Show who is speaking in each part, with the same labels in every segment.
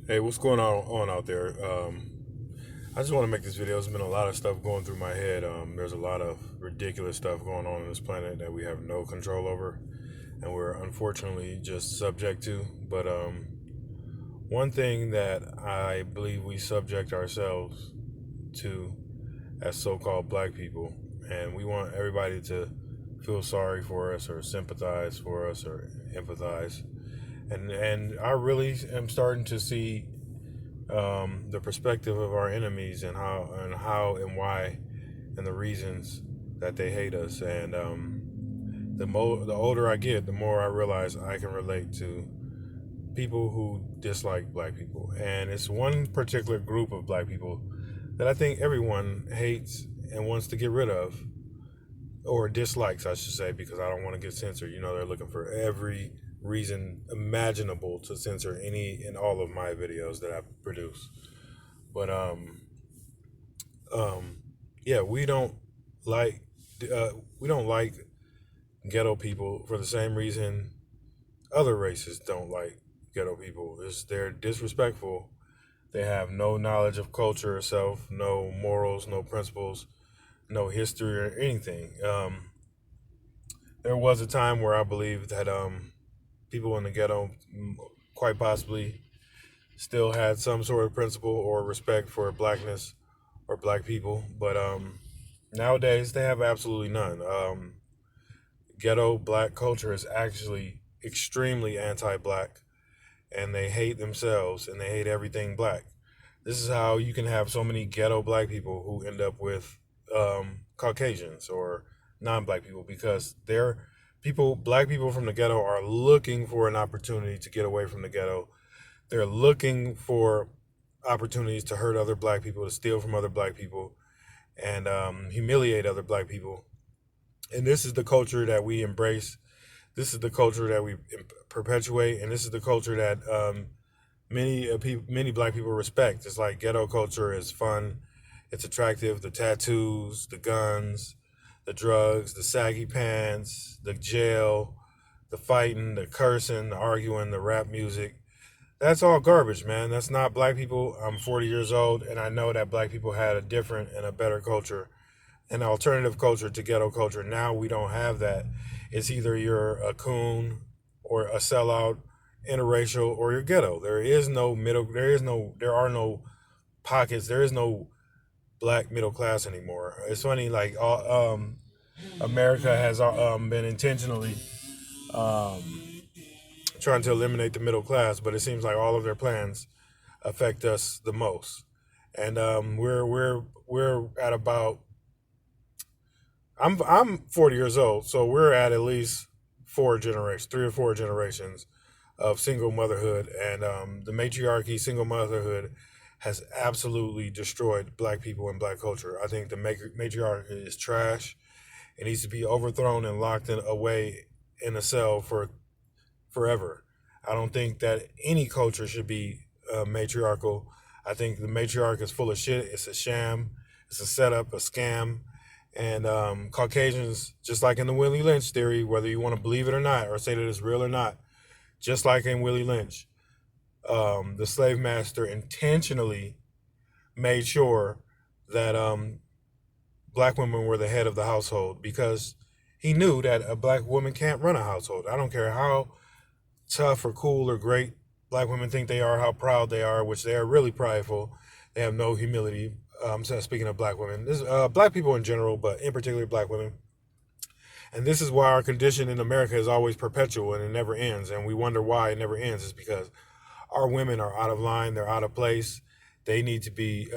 Speaker 1: Hey, what's going on out there? I just want to make this video. There's been a lot of stuff going through my head. There's a lot of ridiculous stuff going on this planet that we have no control over, and we're unfortunately just subject to. But one thing that I believe we subject ourselves to as so-called black people, and we want everybody to feel sorry for us or sympathize for us or empathize. And I really am starting to see the perspective of our enemies and how and why and the reasons that they hate us. And the older I get, the more I realize I can relate to people who dislike black people. And it's one particular group of black people that I think everyone hates and wants to get rid of, or dislikes, I should say, because I don't want to get censored. You know, they're looking for every reason imaginable to censor any and all of my videos that I produce. But um, yeah, like we don't like ghetto people for the same reason other races don't like ghetto people. Is they're disrespectful. They have no knowledge of culture itself, no morals, no principles, no history or anything. There was a time where I believe that people in the ghetto quite possibly still had some sort of principle or respect for blackness or black people, but nowadays they have absolutely none. Ghetto black culture is actually extremely anti-black, and they hate themselves and they hate everything black. This is how you can have so many ghetto black people who end up with Caucasians or non-black people, because black people from the ghetto are looking for an opportunity to get away from the ghetto. They're looking for opportunities to hurt other black people, to steal from other black people, and humiliate other black people. And this is the culture that we embrace. This is the culture that we perpetuate, and this is the culture that many black people respect. It's like ghetto culture is fun, it's attractive. The tattoos, the guns, the drugs, the saggy pants, the jail, the fighting, the cursing, the arguing, the rap music. That's all garbage, man. That's not black people. I'm 40 years old, and I know that black people had a different and a better culture, an alternative culture to ghetto culture. Now we don't have that. It's either you're a coon or a sellout, interracial, or you're ghetto. There is no middle. There are no pockets. There is no black middle class anymore. It's funny, like America has been intentionally um, trying to eliminate the middle class, but it seems like all of their plans affect us the most. And we're at about I'm 40 years old, so we're at least three or four generations of single motherhood, and the matriarchy, single motherhood, has absolutely destroyed black people and black culture. I think the matriarchy is trash. It needs to be overthrown and locked away in a cell for forever. I don't think that any culture should be matriarchal. I think the matriarch is full of shit. It's a sham. It's a setup, a scam. And Caucasians, just like in the Willie Lynch theory, whether you want to believe it or not, or say that it's real or not, just like in Willie Lynch, the slave master intentionally made sure that black women were the head of the household, because he knew that a black woman can't run a household. I don't care how tough or cool or great black women think they are, how proud they are, which they are really prideful. They have no humility. So speaking of black women, black people in general, but in particular black women. And this is why our condition in America is always perpetual and it never ends. And we wonder why it never ends. Is because our women are out of line. They're out of place. They need to be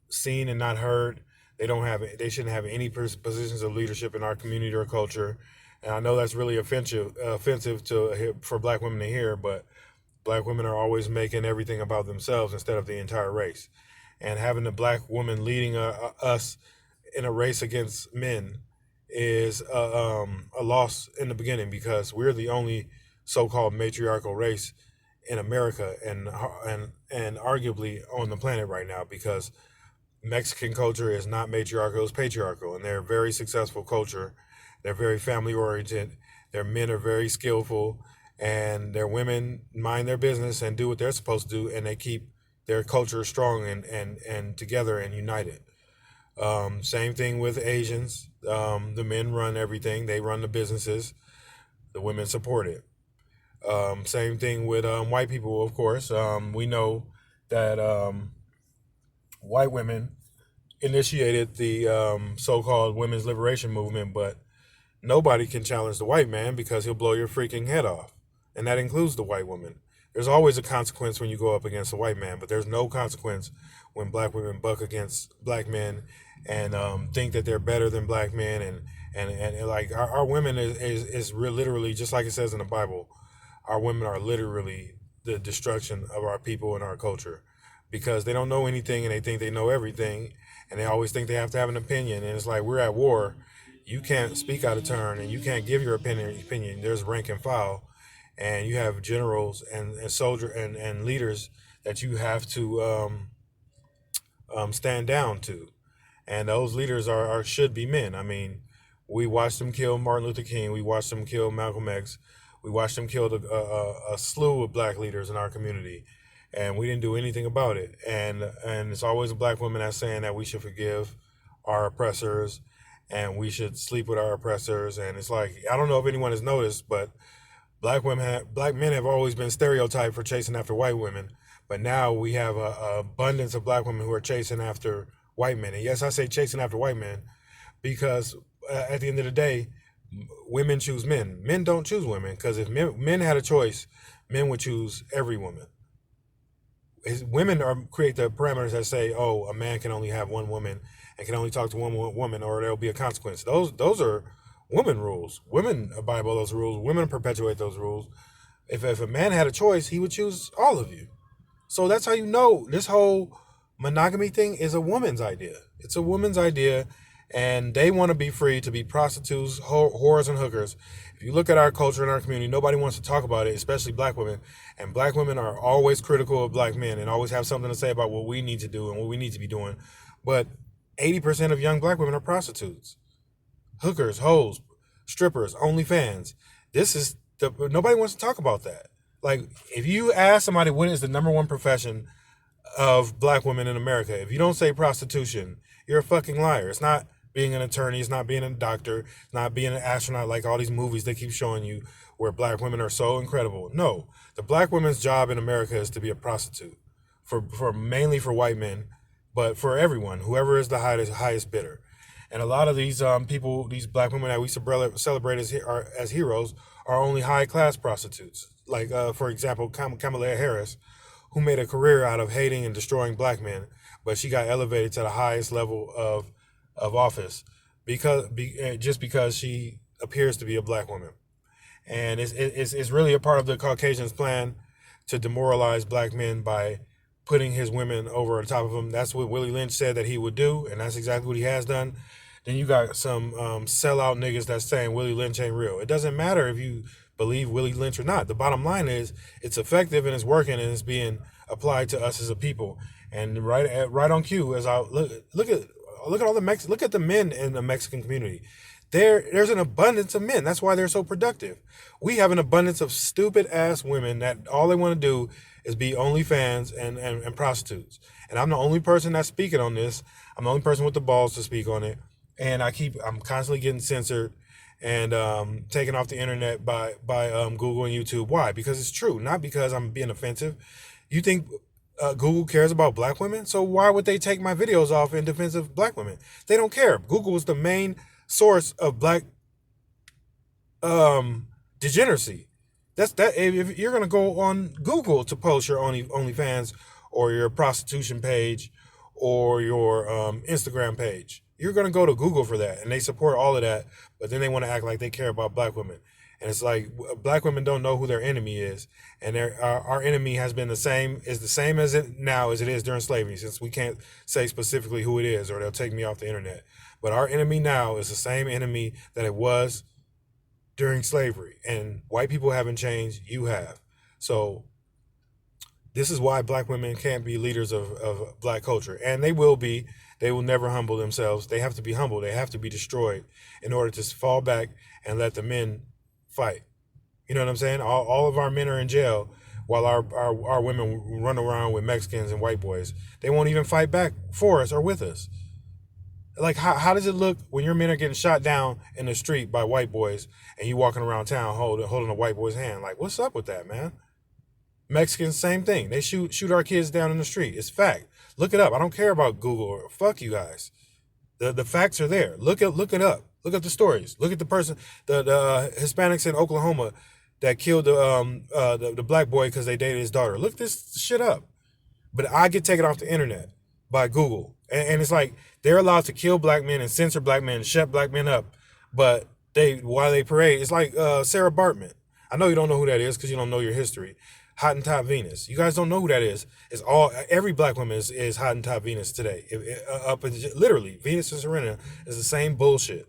Speaker 1: seen and not heard. They shouldn't have any positions of leadership in our community or culture. And I know that's really offensive for black women to hear, but black women are always making everything about themselves instead of the entire race. And having a black woman leading us in a race against men is a loss in the beginning, because we're the only so-called matriarchal race in America, and arguably on the planet right now, because Mexican culture is not matriarchal, it's patriarchal, and they're a very successful culture. They're very family oriented. Their men are very skillful, and their women mind their business and do what they're supposed to do, and they keep their culture strong and together and united. Same thing with Asians. The men run everything, they run the businesses, the women support it. Same thing with white people, of course. We know that white women initiated the so-called women's liberation movement, but nobody can challenge the white man because he'll blow your freaking head off. And that includes the white woman. There's always a consequence when you go up against a white man, but there's no consequence when black women buck against black men and think that they're better than black men. And like our women is literally, just like it says in the Bible, our women are literally the destruction of our people and our culture because they don't know anything and they think they know everything and they always think they have to have an opinion. And it's like, we're at war. You can't speak out of turn and you can't give your opinion. There's rank and file, and you have generals and soldier and leaders that you have to stand down to, and those leaders are should be men. I mean, we watched them kill Martin Luther King. We watched them kill Malcolm X. We watched them kill a slew of black leaders in our community, and we didn't do anything about it. And it's always a black woman that's saying that we should forgive our oppressors and we should sleep with our oppressors. And it's like, I don't know if anyone has noticed, but black men have always been stereotyped for chasing after white women, but now we have a abundance of black women who are chasing after white men. And yes, I say chasing after white men because at the end of the day, women choose men. Men don't choose women, because if men had a choice, men would choose every woman. Women create the parameters that say, oh, a man can only have one woman and can only talk to one woman, or there'll be a consequence. Those are women rules. Women abide by those rules. Women perpetuate those rules. If a man had a choice, he would choose all of you. So that's how you know this whole monogamy thing is a woman's idea. It's a woman's idea, and they want to be free to be prostitutes, whores, and hookers. If you look at our culture and our community, nobody wants to talk about it, especially black women. And black women are always critical of black men and always have something to say about what we need to do and what we need to be doing. But 80% of young black women are prostitutes, hookers, hoes, strippers, OnlyFans. Nobody wants to talk about that. Like, if you ask somebody what is the number one profession of black women in America, if you don't say prostitution, you're a fucking liar. It's not being an attorney, it's not being a doctor, it's not being an astronaut like all these movies they keep showing you where black women are so incredible. No, the black woman's job in America is to be a prostitute for mainly for white men, but for everyone, whoever is the highest bidder. And a lot of these people, these black women that we celebrate as heroes, are only high class prostitutes. Like, for example, Kamala Harris, who made a career out of hating and destroying black men, but she got elevated to the highest level of office just because she appears to be a black woman. And it's really a part of the Caucasian's plan to demoralize black men by putting his women over the top of him. That's what Willie Lynch said that he would do, and that's exactly what he has done. Then you got some sellout niggas that's saying Willie Lynch ain't real. It doesn't matter if you believe Willie Lynch or not. The bottom line is it's effective and it's working and it's being applied to us as a people. And right on cue, as I look at all look at the men in the Mexican community. There's an abundance of men. That's why they're so productive. We have an abundance of stupid ass women that all they want to do is be OnlyFans and prostitutes. And I'm the only person that's speaking on this. I'm the only person with the balls to speak on it. And I'm constantly getting censored and taken off the internet by Google and YouTube. Why? Because it's true, not because I'm being offensive. You think Google cares about black women? So why would they take my videos off in defense of black women? They don't care. Google is the main source of black degeneracy. That's that. If you're gonna go on Google to post your OnlyFans or your prostitution page or your Instagram page, you're gonna go to Google for that, and they support all of that. But then they want to act like they care about black women, and it's like black women don't know who their enemy is, and our enemy has been the same as it now as it is during slavery, since we can't say specifically who it is, or they'll take me off the internet. But our enemy now is the same enemy that it was during slavery, and white people haven't changed. You have. So this is why black women can't be leaders of black culture, and they will be. They will never humble themselves. They have to be humble. They have to be destroyed in order to fall back and let the men fight. You know what I'm saying? All of our men are in jail while our women run around with Mexicans and white boys. They won't even fight back for us or with us. Like, how does it look when your men are getting shot down in the street by white boys and you walking around town holding a white boy's hand? Like, what's up with that, man? Mexicans, same thing. They shoot our kids down in the street. It's fact. Look it up. I don't care about Google or fuck you guys. The facts are there. Look it up. Look up the stories. Look at the person, the Hispanics in Oklahoma that killed the black boy because they dated his daughter. Look this shit up. But I get taken off the internet by Google, and it's like they're allowed to kill black men and censor black men and shut black men up, but while they parade, it's like Sarah Bartman. I know you don't know who that is because you don't know your history. Hottentot Venus. You guys don't know who that is. It's all every black woman is Hottentot Venus today. Literally, Venus and Serena is the same bullshit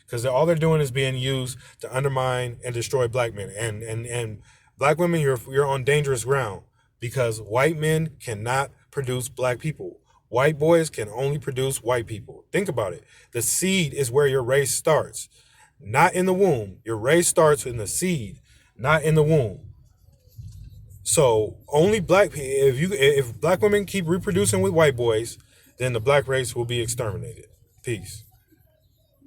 Speaker 1: because all they're doing is being used to undermine and destroy black men. And black women, you're on dangerous ground because white men cannot produce black people. White boys can only produce white people. Think about it. The seed is where your race starts, not in the womb. Your race starts in the seed, not in the womb. So only if black women keep reproducing with white boys, then the black race will be exterminated. Peace.